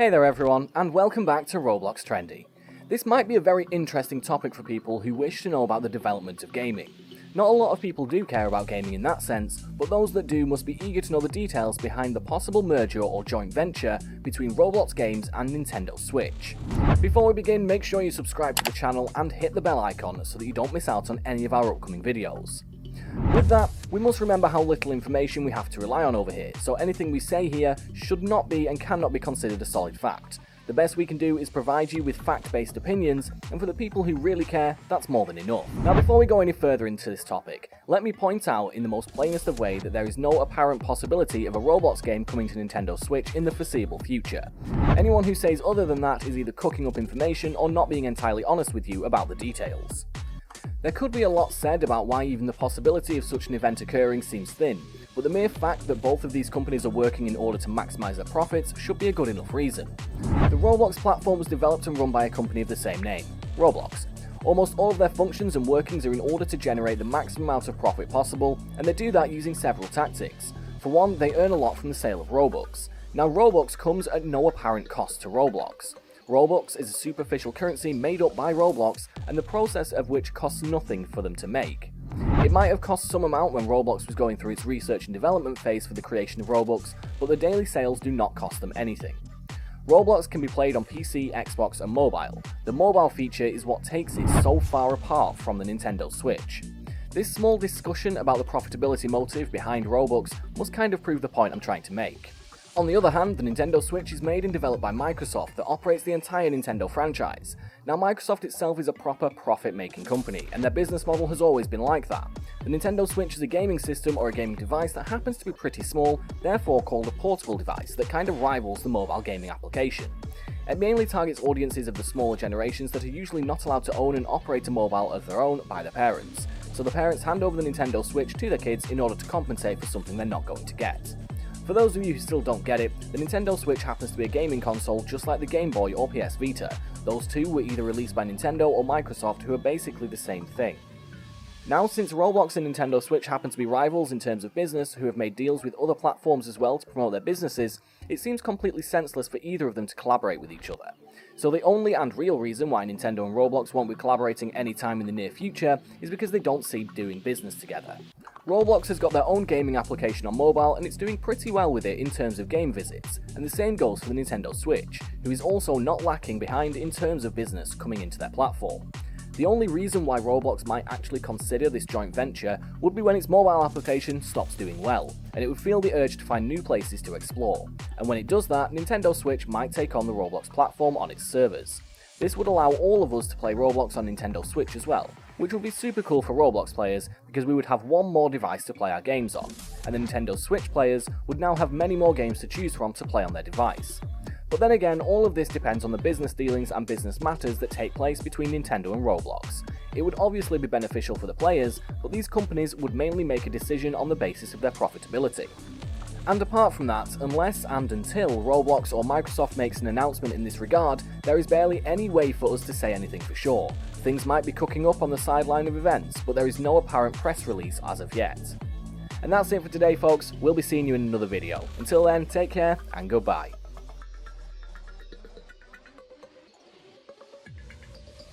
Hey there everyone, and welcome back to Roblox Trendy. This might be a very interesting topic for people who wish to know about the development of gaming. Not a lot of people do care about gaming in that sense, but those that do must be eager to know the details behind the possible merger or joint venture between Roblox Games and Nintendo Switch. Before we begin, make sure you subscribe to the channel and hit the bell icon so that you don't miss out on any of our upcoming videos. With that, we must remember how little information we have to rely on over here, so anything we say here should not be and cannot be considered a solid fact. The best we can do is provide you with fact-based opinions, and for the people who really care, that's more than enough. Now before we go any further into this topic, let me point out in the most plainest of ways that there is no apparent possibility of a Roblox game coming to Nintendo Switch in the foreseeable future. Anyone who says other than that is either cooking up information or not being entirely honest with you about the details. There could be a lot said about why even the possibility of such an event occurring seems thin, but the mere fact that both of these companies are working in order to maximise their profits should be a good enough reason. The Roblox platform was developed and run by a company of the same name, Roblox. Almost all of their functions and workings are in order to generate the maximum amount of profit possible, and they do that using several tactics. For one, they earn a lot from the sale of Robux. Now Robux comes at no apparent cost to Roblox. Robux is a superficial currency made up by Roblox, and the process of which costs nothing for them to make. It might have cost some amount when Roblox was going through its research and development phase for the creation of Robux, but the daily sales do not cost them anything. Roblox can be played on PC, Xbox and mobile. The mobile feature is what takes it so far apart from the Nintendo Switch. This small discussion about the profitability motive behind Robux must kind of prove the point I'm trying to make. On the other hand, the Nintendo Switch is made and developed by Microsoft that operates the entire Nintendo franchise. Now Microsoft itself is a proper profit-making company, and their business model has always been like that. The Nintendo Switch is a gaming system or a gaming device that happens to be pretty small, therefore called a portable device that kind of rivals the mobile gaming application. It mainly targets audiences of the smaller generations that are usually not allowed to own and operate a mobile of their own by their parents. So the parents hand over the Nintendo Switch to their kids in order to compensate for something they're not going to get. For those of you who still don't get it, the Nintendo Switch happens to be a gaming console just like the Game Boy or PS Vita. Those two were either released by Nintendo or Microsoft, who are basically the same thing. Now, since Roblox and Nintendo Switch happen to be rivals in terms of business, who have made deals with other platforms as well to promote their businesses, it seems completely senseless for either of them to collaborate with each other. So the only and real reason why Nintendo and Roblox won't be collaborating anytime in the near future is because they don't see doing business together. Roblox has got their own gaming application on mobile, and it's doing pretty well with it in terms of game visits, and the same goes for the Nintendo Switch, who is also not lacking behind in terms of business coming into their platform. The only reason why Roblox might actually consider this joint venture would be when its mobile application stops doing well, and it would feel the urge to find new places to explore. And when it does that, Nintendo Switch might take on the Roblox platform on its servers. This would allow all of us to play Roblox on Nintendo Switch as well, which would be super cool for Roblox players because we would have one more device to play our games on, and the Nintendo Switch players would now have many more games to choose from to play on their device. But then again, all of this depends on the business dealings and business matters that take place between Nintendo and Roblox. It would obviously be beneficial for the players, but these companies would mainly make a decision on the basis of their profitability. And apart from that, unless and until Roblox or Microsoft makes an announcement in this regard, there is barely any way for us to say anything for sure. Things might be cooking up on the sideline of events, but there is no apparent press release as of yet. And that's it for today folks, we'll be seeing you in another video. Until then, take care and goodbye.